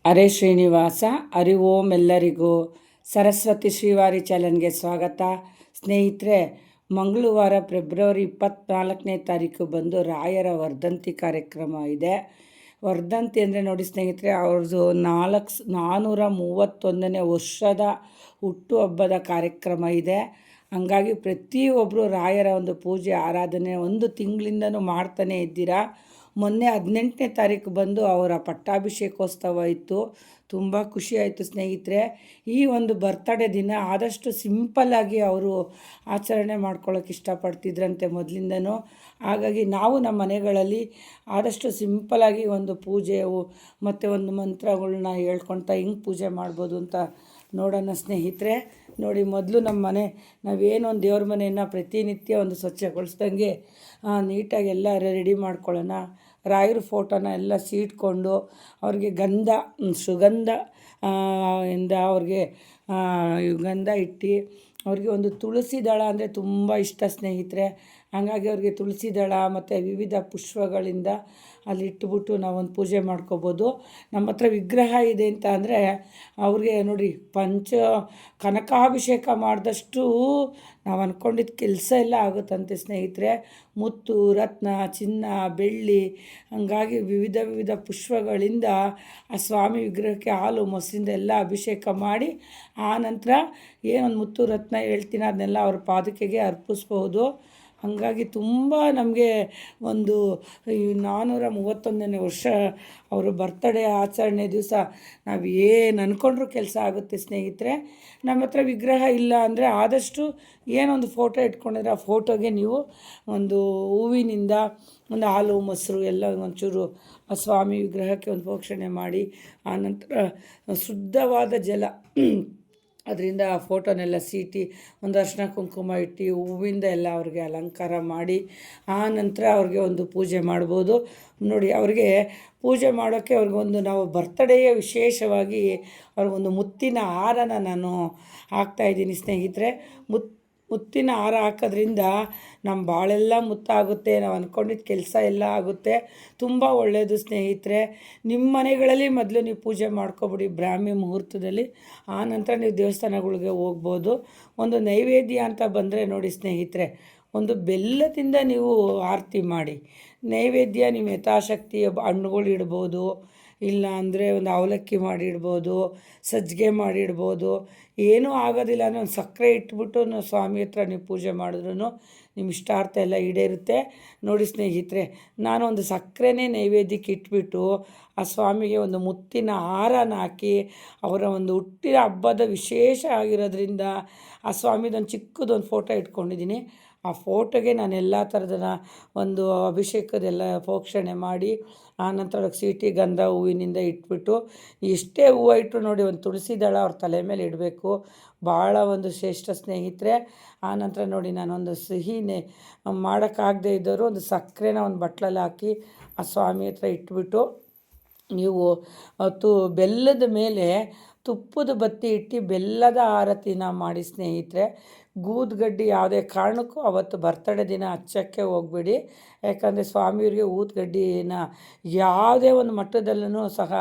ಹರೇ ಶ್ರೀನಿವಾಸ. ಹರಿ ಓಂ ಎಲ್ಲರಿಗೂ. ಸರಸ್ವತಿ ಶ್ರೀವಾರಿ ಚಾನಲ್ಗೆ ಸ್ವಾಗತ. ಸ್ನೇಹಿತರೆ, ಮಂಗಳವಾರ ಫೆಬ್ರವರಿ 24ನೇ ತಾರೀಕು ಬಂದು ರಾಯರ ವರ್ಧಂತಿ ಕಾರ್ಯಕ್ರಮ ಇದೆ. ವರ್ಧಂತಿ ಅಂದರೆ ನೋಡಿ ಸ್ನೇಹಿತರೆ, ಅವ್ರದ್ದು 431ನೇ ವರ್ಷದ ಹುಟ್ಟುಹಬ್ಬದ ಕಾರ್ಯಕ್ರಮ ಇದೆ. ಹಂಗಾಗಿ ಪ್ರತಿಯೊಬ್ಬರು ರಾಯರ ಒಂದು ಪೂಜೆ ಆರಾಧನೆ ಒಂದು ತಿಂಗಳಿಂದನೂ ಮಾಡ್ತಾನೆ ಇದ್ದೀರಾ. ಮೊನ್ನೆ 18ನೇ ತಾರೀಕು ಬಂದು ಅವರ ಪಟ್ಟಾಭಿಷೇಕೋತ್ಸವ ಇತ್ತು. ತುಂಬ ಖುಷಿಯಾಯಿತು ಸ್ನೇಹಿತರೆ. ಈ ಒಂದು ಬರ್ತಡೇ ದಿನ ಆದಷ್ಟು ಸಿಂಪಲ್ಲಾಗಿ ಅವರು ಆಚರಣೆ ಮಾಡ್ಕೊಳ್ಳೋಕೆ ಇಷ್ಟಪಡ್ತಿದ್ರಂತೆ ಮೊದಲಿಂದನೂ. ಹಾಗಾಗಿ ನಾವು ನಮ್ಮ ಮನೆಗಳಲ್ಲಿ ಆದಷ್ಟು ಸಿಂಪಲ್ಲಾಗಿ ಒಂದು ಪೂಜೆ ಮತ್ತು ಒಂದು ಮಂತ್ರಗಳನ್ನ ಹೇಳ್ಕೊಳ್ತಾ ಹಿಂಗೆ ಪೂಜೆ ಮಾಡ್ಬೋದು ಅಂತ ನೋಡೋಣ ಸ್ನೇಹಿತರೆ. ನೋಡಿ, ಮೊದಲು ನಮ್ಮ ಮನೆ ನಾವೇನು ಒಂದು ದೇವ್ರ ಮನೆಯನ್ನು ಪ್ರತಿನಿತ್ಯ ಒಂದು ಸ್ವಚ್ಛಗೊಳಿಸ್ದಂಗೆ ನೀಟಾಗಿ ಎಲ್ಲ ರೆಡಿ ಮಾಡ್ಕೊಳ್ಳೋಣ. ರಾಯರ ಫೋಟೋನ ಎಲ್ಲ ಸೀಟ್ಕೊಂಡು ಅವ್ರಿಗೆ ಸುಗಂಧ ಇಂದ ಅವ್ರಿಗೆ ಗಂಧ ಇಟ್ಟು ಅವ್ರಿಗೆ ಒಂದು ತುಳಸಿ ದಳ ಅಂದರೆ ತುಂಬ ಇಷ್ಟ ಸ್ನೇಹಿತರೆ. ಹಾಗಾಗಿ ಅವ್ರಿಗೆ ತುಳಸಿ ದಳ ಮತ್ತು ವಿವಿಧ ಪುಷ್ಪಗಳಿಂದ ಅಲ್ಲಿ ಇಟ್ಬಿಟ್ಟು ನಾವೊಂದು ಪೂಜೆ ಮಾಡ್ಕೋಬೋದು. ನಮ್ಮ ಹತ್ರ ವಿಗ್ರಹ ಇದೆ ಅಂತ ಅಂದರೆ ಅವ್ರಿಗೆ ನೋಡಿ ಕನಕಾಭಿಷೇಕ ಮಾಡಿದಷ್ಟು ನಾವು ಅಂದ್ಕೊಂಡಿದ್ದ ಕೆಲಸ ಎಲ್ಲ ಆಗುತ್ತಂತೆ ಸ್ನೇಹಿತರೆ. ಮುತ್ತು, ರತ್ನ, ಚಿನ್ನ, ಬೆಳ್ಳಿ, ಹಂಗಾಗಿ ವಿವಿಧ ಪುಷ್ಪಗಳಿಂದ ಆ ಸ್ವಾಮಿ ವಿಗ್ರಹಕ್ಕೆ ಹಾಲು ಮೊಸರಿಂದ ಎಲ್ಲ ಅಭಿಷೇಕ ಮಾಡಿ ಆ ನಂತರ ಏನೊಂದು ಮುತ್ತು ರತ್ನ ಹೇಳ್ತೀನಿ ಅದನ್ನೆಲ್ಲ ಅವ್ರ ಪಾದಕೆಗೆ ಅರ್ಪಿಸ್ಬೋದು. ಹಾಗಾಗಿ ತುಂಬ ನಮಗೆ ಒಂದು 431ನೇ ವರ್ಷ ಅವರು ಬರ್ತಡೇ ಆಚರಣೆ ದಿವಸ ನಾವು ಏನು ಅಂದ್ಕೊಂಡ್ರೂ ಕೆಲಸ ಆಗುತ್ತೆ ಸ್ನೇಹಿತರೆ. ನಮ್ಮ ಹತ್ರ ವಿಗ್ರಹ ಇಲ್ಲ ಅಂದರೆ ಆದಷ್ಟು ಏನೊಂದು ಫೋಟೋ ಇಟ್ಕೊಂಡಿದ್ರೆ ಆ ಫೋಟೋಗೆ ನೀವು ಒಂದು ಹೂವಿನಿಂದ ಒಂದು ಹಾಲು ಮೊಸರು ಎಲ್ಲ ಒಂಚೂರು ಆ ಸ್ವಾಮಿ ವಿಗ್ರಹಕ್ಕೆ ಒಂದು ಪ್ರೋಕ್ಷಣೆ ಮಾಡಿ ಆನಂತರ ಶುದ್ಧವಾದ ಜಲ ಅದರಿಂದ ಆ ಫೋಟೋನೆಲ್ಲ ಸೀಟಿ ಒಂದು ಅರಿಶಿನ ಕುಂಕುಮ ಇಟ್ಟು ಹೂವಿಂದ ಎಲ್ಲ ಅವ್ರಿಗೆ ಅಲಂಕಾರ ಮಾಡಿ ಆ ನಂತರ ಅವ್ರಿಗೆ ಒಂದು ಪೂಜೆ ಮಾಡ್ಬೋದು. ನೋಡಿ, ಅವ್ರಿಗೆ ಪೂಜೆ ಮಾಡೋಕ್ಕೆ ಅವ್ರಿಗೊಂದು ನಾವು ಬರ್ತಡೇಯ ವಿಶೇಷವಾಗಿ ಅವ್ರಿಗೊಂದು ಮುತ್ತಿನ ಹಾರನ ನಾನು ಹಾಕ್ತಾಯಿದ್ದೀನಿ ಸ್ನೇಹಿತರೆ. ಮುತ್ತಿನ ಹಾರ ಹಾಕೋದ್ರಿಂದ ನಮ್ಮ ಬಾಳೆಲ್ಲ ಮುತ್ತಾಗುತ್ತೆ, ನಾವು ಅಂದ್ಕೊಂಡಿದ್ದ ಕೆಲಸ ಎಲ್ಲ ಆಗುತ್ತೆ. ತುಂಬ ಒಳ್ಳೆಯದು ಸ್ನೇಹಿತರೆ. ನಿಮ್ಮ ಮನೆಗಳಲ್ಲಿ ಮೊದಲು ನೀವು ಪೂಜೆ ಮಾಡ್ಕೊಬಿಡಿ ಬ್ರಾಹ್ಮಿ ಮುಹೂರ್ತದಲ್ಲಿ. ಆ ನಂತರ ನೀವು ದೇವಸ್ಥಾನಗಳಿಗೆ ಹೋಗ್ಬೋದು. ಒಂದು ನೈವೇದ್ಯ ಅಂತ ಬಂದರೆ ನೋಡಿ ಸ್ನೇಹಿತರೆ, ಒಂದು ಬೆಲ್ಲದಿಂದ ನೀವು ಆರತಿ ಮಾಡಿ ನೈವೇದ್ಯ ನೀವು ಯಥಾಶಕ್ತಿ ಹಣ್ಣುಗಳು ಇಡ್ಬೋದು, ಇಲ್ಲ ಅಂದರೆ ಒಂದು ಅವಲಕ್ಕಿ ಮಾಡಿಡ್ಬೋದು, ಸಜ್ಜಿಗೆ ಮಾಡಿಡ್ಬೋದು. ಏನೂ ಆಗೋದಿಲ್ಲ ಅಂದರೆ ಒಂದು ಸಕ್ಕರೆ ಇಟ್ಬಿಟ್ಟು ಸ್ವಾಮಿ ಹತ್ರ ನೀವು ಪೂಜೆ ಮಾಡಿದ್ರೂ ನಿಮ್ಮ ಇಷ್ಟಾರ್ಥ ಎಲ್ಲ ಈಡೇರುತ್ತೆ. ನೋಡಿ ಸ್ನೇಹಿತರೆ, ನಾನು ಒಂದು ಸಕ್ಕರೆನೇ ನೈವೇದ್ಯಕ್ಕೆ ಇಟ್ಬಿಟ್ಟು ಆ ಸ್ವಾಮಿಗೆ ಒಂದು ಮುತ್ತಿನ ಹಾರನ ಹಾಕಿ ಅವರ ಒಂದು ಹುಟ್ಟಿದ ಹಬ್ಬದ ವಿಶೇಷ ಆಗಿರೋದ್ರಿಂದ ಆ ಸ್ವಾಮಿದೊಂದು ಚಿಕ್ಕದೊಂದು ಫೋಟೋ ಇಟ್ಕೊಂಡಿದ್ದೀನಿ. ಆ ಫೋಟೋಗೆ ನಾನು ಎಲ್ಲ ಥರದ ಒಂದು ಅಭಿಷೇಕದೆಲ್ಲ ಪ್ರೋಕ್ಷಣೆ ಮಾಡಿ ಆನಂತರ ಅದಕ್ಕೆ ಸೀಟಿ ಗಂಧ ಹೂವಿನಿಂದ ಇಟ್ಬಿಟ್ಟು ಎಷ್ಟೇ ಹೂವು ಇಟ್ಟರು ನೋಡಿ ಒಂದು ತುಳಸಿ ದಳ ಅವ್ರ ತಲೆ ಮೇಲೆ ಇಡಬೇಕು. ಭಾಳ ಒಂದು ಶ್ರೇಷ್ಠ ಸ್ನೇಹಿತರೆ. ಆನಂತರ ನೋಡಿ, ನಾನೊಂದು ಸಿಹಿನೇ ಮಾಡೋಕ್ಕಾಗದೇ ಇದ್ದವರು ಒಂದು ಸಕ್ಕರೆನ ಒಂದು ಬಟ್ಲಲ್ಲಿ ಹಾಕಿ ಆ ಸ್ವಾಮಿ ಹತ್ರ ಇಟ್ಬಿಟ್ಟು ನೀವು ಬೆಲ್ಲದ ಮೇಲೆ ತುಪ್ಪದ ಬತ್ತಿ ಇಟ್ಟು ಬೆಲ್ಲದ ಆರತಿನ ಮಾಡಿ ಸ್ನೇಹಿತರೆ. ಊದುಗಡ್ಡಿ ಯಾವುದೇ ಕಾರಣಕ್ಕೂ ಅವತ್ತು ಬರ್ತಡೇ ದಿನ ಹಚ್ಚೋಕ್ಕೆ ಹೋಗ್ಬೇಡಿ. ಯಾಕಂದರೆ ಸ್ವಾಮಿಯವ್ರಿಗೆ ಊದುಗಡ್ಡಿನ ಯಾವುದೇ ಒಂದು ಮಟ್ಟದಲ್ಲೂ ಸಹ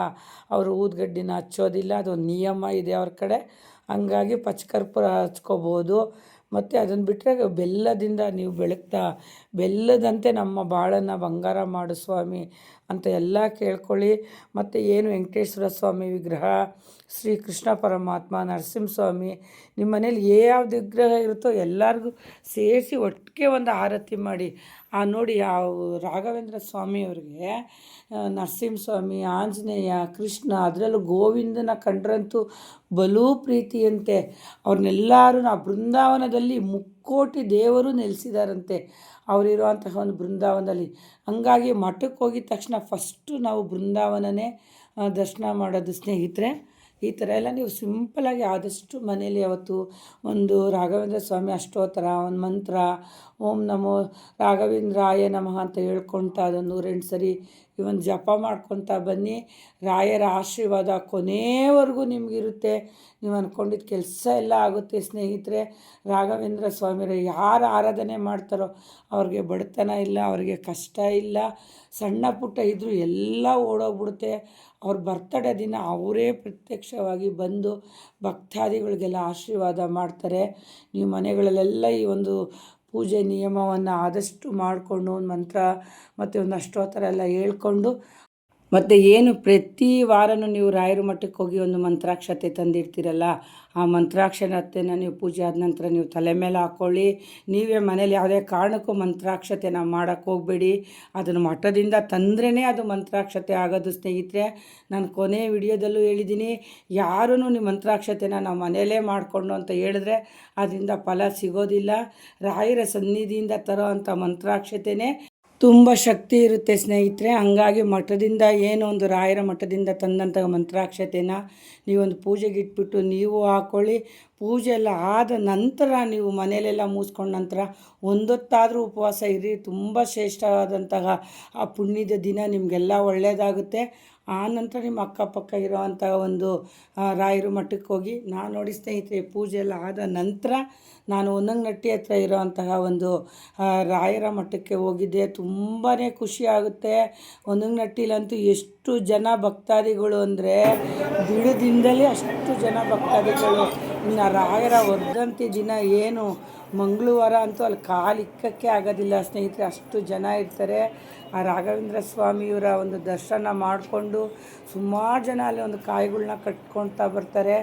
ಅವರು ಊದುಗಡ್ಡಿನ ಹಚ್ಚೋದಿಲ್ಲ. ಅದೊಂದು ನಿಯಮ ಇದೆ ಅವ್ರ ಕಡೆ. ಹಂಗಾಗಿ ಪಚ್ಚಕರ್ಪೂರ ಹಚ್ಕೋಬೋದು. ಮತ್ತು ಅದನ್ನು ಬಿಟ್ಟರೆ ಬೆಲ್ಲದಿಂದ ನೀವು ಬೆಲ್ಲದಂತೆ ನಮ್ಮ ಬಾಳನ್ನು ಬಂಗಾರ ಮಾಡು ಸ್ವಾಮಿ ಅಂತ ಎಲ್ಲ ಕೇಳ್ಕೊಳ್ಳಿ. ಮತ್ತು ಏನು ವೆಂಕಟೇಶ್ವರ ಸ್ವಾಮಿ ವಿಗ್ರಹ, ಶ್ರೀ ಕೃಷ್ಣ ಪರಮಾತ್ಮ, ನರಸಿಂಹಸ್ವಾಮಿ, ನಿಮ್ಮ ಮನೇಲಿ ಯಾವ್ದು ವಿಗ್ರಹ ಇರುತ್ತೋ ಎಲ್ಲರಿಗೂ ಸೇರಿಸಿ ಒಟ್ಟಿಗೆ ಒಂದು ಆರತಿ ಮಾಡಿ. ನೋಡಿ, ಆ ರಾಘವೇಂದ್ರ ಸ್ವಾಮಿಯವ್ರಿಗೆ ನರಸಿಂಹಸ್ವಾಮಿ, ಆಂಜನೇಯ, ಕೃಷ್ಣ, ಅದರಲ್ಲೂ ಗೋವಿಂದನ ಕಂಡ್ರಂತೂ ಬಲೂ ಪ್ರೀತಿಯಂತೆ. ಅವ್ರನ್ನೆಲ್ಲರೂ ಆ ಬೃಂದಾವನದಲ್ಲಿ ಮುಕ್ಕೋಟಿ ದೇವರು ನೆಲೆಸಿದಾರಂತೆ ಅವರಿರುವಂತಹ ಒಂದು ಬೃಂದಾವನದಲ್ಲಿ. ಹಂಗಾಗಿ ಮಠಕ್ಕೆ ಹೋಗಿದ ತಕ್ಷಣ ಫಸ್ಟು ನಾವು ಬೃಂದಾವನನೇ ದರ್ಶನ ಮಾಡೋದು ಸ್ನೇಹಿತರೆ. ಈ ಥರ ಎಲ್ಲ ನೀವು ಸಿಂಪಲಾಗಿ ಆದಷ್ಟು ಮನೇಲಿ ಅವತ್ತು ಒಂದು ರಾಘವೇಂದ್ರ ಸ್ವಾಮಿ ಅಷ್ಟೋತ್ತರ, ಒಂದು ಮಂತ್ರ, ಓಂ ನಮೋ ರಾಘವೇಂದ್ರಾಯ ನಮಃ ಅಂತ ಹೇಳ್ಕೊಳ್ತಾ ಅದೊಂದು 108 ಸರಿ ಇವೊಂದು ಜಪ ಮಾಡ್ಕೊತಾ ಬನ್ನಿ. ರಾಯರ ಆಶೀರ್ವಾದ ಕೊನೆಯವರೆಗೂ ನಿಮಗಿರುತ್ತೆ. ನೀವು ಅಂದ್ಕೊಂಡಿದ್ದ ಕೆಲಸ ಎಲ್ಲ ಆಗುತ್ತೆ ಸ್ನೇಹಿತರೆ. ರಾಘವೇಂದ್ರ ಸ್ವಾಮಿಯವರು ಯಾರು ಆರಾಧನೆ ಮಾಡ್ತಾರೋ ಅವ್ರಿಗೆ ಬಡತನ ಇಲ್ಲ, ಅವ್ರಿಗೆ ಕಷ್ಟ ಇಲ್ಲ, ಸಣ್ಣ ಪುಟ್ಟ ಇದ್ದರೂ ಎಲ್ಲ ಓಡೋಗ್ಬಿಡುತ್ತೆ. ಅವ್ರ ಬರ್ತಡೇ ದಿನ ಅವರೇ ಪ್ರತ್ಯಕ್ಷವಾಗಿ ಬಂದು ಭಕ್ತಾದಿಗಳಿಗೆಲ್ಲ ಆಶೀರ್ವಾದ ಮಾಡ್ತಾರೆ. ನೀವು ಮನೆಗಳಲ್ಲೆಲ್ಲ ಈ ಒಂದು ಪೂಜೆ ನಿಯಮವನ್ನು ಆದಷ್ಟು ಮಾಡಿಕೊಂಡು ಒಂದು ಮಂತ್ರ ಮತ್ತು ಒಂದು ಅಷ್ಟೋತ್ತರ ಎಲ್ಲ ಹೇಳ್ಕೊಂಡು, ಮತ್ತು ಏನು ಪ್ರತಿ ವಾರನೂ ನೀವು ರಾಯರ ಮಠಕ್ಕೆ ಹೋಗಿ ಒಂದು ಮಂತ್ರಾಕ್ಷತೆ ತಂದಿರ್ತೀರಲ್ಲ, ಆ ಮಂತ್ರಾಕ್ಷತೆನ ನೀವು ಪೂಜೆ ಆದ ನಂತರ ನೀವು ತಲೆ ಮೇಲೆ ಹಾಕ್ಕೊಳ್ಳಿ. ನೀವೇ ಮನೇಲಿ ಯಾವುದೇ ಕಾರಣಕ್ಕೂ ಮಂತ್ರಾಕ್ಷತೆನ ಮಾಡೋಕ್ಕೆ ಹೋಗಬೇಡಿ. ಅದನ್ನು ಮಠದಿಂದ ತಂದ್ರೇ ಅದು ಮಂತ್ರಾಕ್ಷತೆ ಆಗೋದು ಸ್ನೇಹಿತರೆ. ನಾನು ಕೊನೆ ವಿಡಿಯೋದಲ್ಲೂ ಹೇಳಿದ್ದೀನಿ, ಯಾರೂ ನೀವು ಮಂತ್ರಾಕ್ಷತೆನ ನಾವು ಮನೆಯಲ್ಲೇ ಮಾಡಿಕೊಂಡು ಅಂತ ಹೇಳಿದ್ರೆ ಅದರಿಂದ ಫಲ ಸಿಗೋದಿಲ್ಲ. ರಾಯರ ಸನ್ನಿಧಿಯಿಂದ ತರೋ ಅಂಥ ಮಂತ್ರಾಕ್ಷತೆನೇ ತುಂಬ ಶಕ್ತಿ ಇರುತ್ತೆ ಸ್ನೇಹಿತರೆ. ಹಂಗಾಗಿ ಮಠದಿಂದ ಏನೋ ಒಂದು ರಾಯರ ಮಠದಿಂದ ತಂದಂಥ ಮಂತ್ರಾಕ್ಷತೆನ ನೀವೊಂದು ಪೂಜೆಗೆ ಇಟ್ಬಿಟ್ಟು ನೀವು ಹಾಕ್ಕೊಳ್ಳಿ. ಪೂಜೆ ಎಲ್ಲ ಆದ ನಂತರ ನೀವು ಮನೆಯಲ್ಲೆಲ್ಲ ಮುಗಿಸ್ಕೊಂಡ ನಂತರ ಒಂದೊತ್ತಾದರೂ ಉಪವಾಸ ಇರಿ. ತುಂಬ ಶ್ರೇಷ್ಠವಾದಂತಹ ಆ ಪುಣ್ಯದ ದಿನ ನಿಮಗೆಲ್ಲ ಒಳ್ಳೆಯದಾಗುತ್ತೆ. ಆ ನಂತರ ನಿಮ್ಮ ಅಕ್ಕಪಕ್ಕ ಇರೋವಂಥ ಒಂದು ರಾಯರ ಮಠಕ್ಕೆ ಹೋಗಿ, ನಾನು ನೋಡಿ ಸ್ನೇಹಿತರೆ, ಪೂಜೆ ಎಲ್ಲ ಆದ ನಂತರ ನಾನು ಹೊನ್ನಂಗನಟ್ಟಿ ಹತ್ರ ಇರೋವಂತಹ ಒಂದು ರಾಯರ ಮಠಕ್ಕೆ ಹೋಗಿದ್ದೆ. ತುಂಬಾ ಖುಷಿ ಆಗುತ್ತೆ. ಹೊನ್ನಂಗನಟ್ಟಿಲಂತೂ ಎಷ್ಟು ಜನ ಭಕ್ತಾದಿಗಳು ಅಂದರೆ ಬಿಡುದಿಂದಲೇ ಅಷ್ಟು ಜನ ಭಕ್ತಾದಿಗಳು. ಇನ್ನು ರಾಯರ ವರ್ಧಂತಿ ದಿನ ಏನು ಮಂಗಳವಾರ ಅಂತೂ ಅಲ್ಲಿ ಕಾಲಿಕ್ಕಕ್ಕೆ ಆಗೋದಿಲ್ಲ ಸ್ನೇಹಿತರೆ, ಅಷ್ಟು ಜನ ಇರ್ತಾರೆ. ಆ ರಾಘವೇಂದ್ರ ಸ್ವಾಮಿಯವರ ಒಂದು ದರ್ಶನ ಮಾಡಿಕೊಂಡು ಸುಮಾರು ಜನ ಅಲ್ಲಿ ಒಂದು ಕಾಯಿಗಳನ್ನ ಕಟ್ಕೊಳ್ತಾ ಬರ್ತಾರೆ.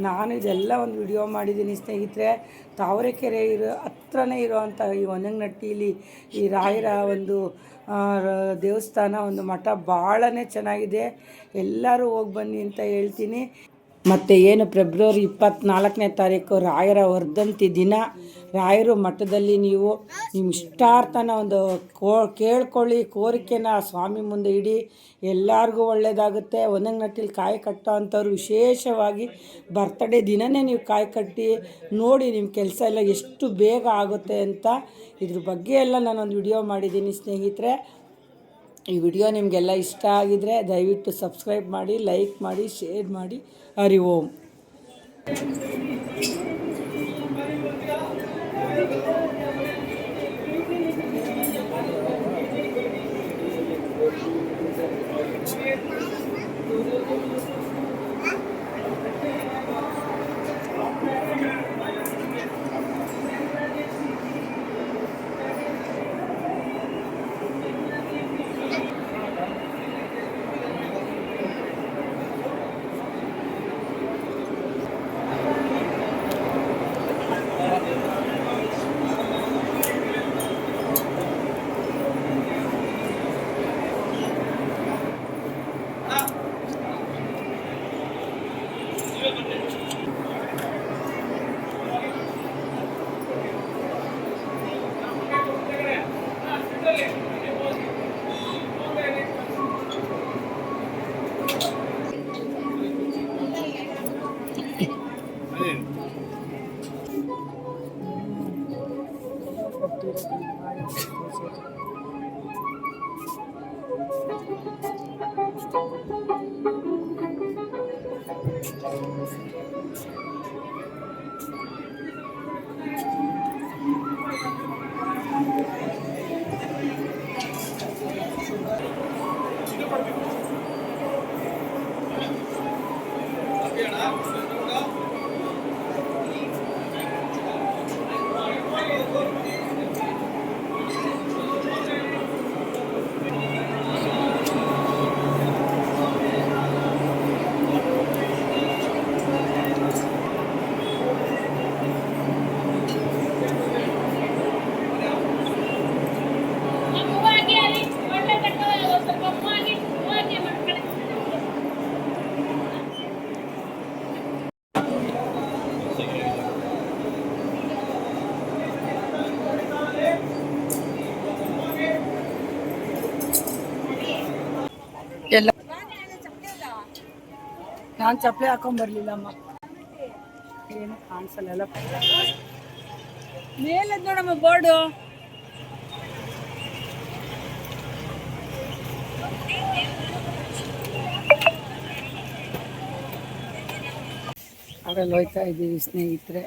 ನಾನು ಇದೆಲ್ಲ ಒಂದು ವಿಡಿಯೋ ಮಾಡಿದ್ದೀನಿ ಸ್ನೇಹಿತರೆ. ತಾವರೆಕೆರೆ ಹತ್ರನೇ ಇರೋವಂಥ ಈ ಹೊನ್ನಂಗನಟ್ಟಿಲಿ ಈ ರಾಯರ ಒಂದು ದೇವಸ್ಥಾನ, ಒಂದು ಮಠ ಭಾಳನೇ ಚೆನ್ನಾಗಿದೆ. ಎಲ್ಲರೂ ಹೋಗಿ ಬನ್ನಿ ಅಂತ ಹೇಳ್ತೀನಿ. ಮತ್ತು ಏನು ಫೆಬ್ರವರಿ 24ನೇ ತಾರೀಕು ರಾಯರ ವರ್ಧಂತಿ ದಿನ ರಾಯರು ಮಠದಲ್ಲಿ ನೀವು ನಿಮ್ಮ ಇಷ್ಟಾರ್ಥನ ಒಂದು ಕೇಳ್ಕೊಳ್ಳಿ, ಕೋರಿಕೆನ ಸ್ವಾಮಿ ಮುಂದೆ ಇಡಿ, ಎಲ್ಲರಿಗೂ ಒಳ್ಳೆಯದಾಗುತ್ತೆ. ಹೊನ್ನಂಗನಟ್ಟಿಲಿ ಕಾಯಿ ಕಟ್ಟೋ ಅಂಥವ್ರು ವಿಶೇಷವಾಗಿ ಬರ್ತಡೇ ದಿನವೇ ನೀವು ಕಾಯಿ ಕಟ್ಟಿ ನೋಡಿ, ನಿಮ್ಮ ಕೆಲಸ ಎಲ್ಲ ಎಷ್ಟು ಬೇಗ ಆಗುತ್ತೆ ಅಂತ ಇದ್ರ ಬಗ್ಗೆ ಎಲ್ಲ ನಾನೊಂದು ವಿಡಿಯೋ ಮಾಡಿದ್ದೀನಿ ಸ್ನೇಹಿತರೆ. ಈ ವಿಡಿಯೋ ನಿಮಗೆಲ್ಲ ಇಷ್ಟ ಆಗಿದರೆ ದಯವಿಟ್ಟು ಸಬ್ಸ್ಕ್ರೈಬ್ ಮಾಡಿ, ಲೈಕ್ ಮಾಡಿ, ಶೇರ್ ಮಾಡಿ. ಹರಿ ಓಂ. ಎಲ್ಲ ನಾನು ಚಪ್ಪಲಿ ಹಾಕೊಂಡ್ಬರ್ಲಿಲ್ಲಮ್ಮ, ಏನು ಕಾಣಿಸಲ್ಲ. ಎಲ್ಲ ಮೇಲದ್ ನೋಡಮ್ಮ ಬೋರ್ಡು. ಅವರಲ್ಲಿ ಹೋಯ್ತಾ ಇದ್ದೀವಿ ಸ್ನೇಹಿತರೆ.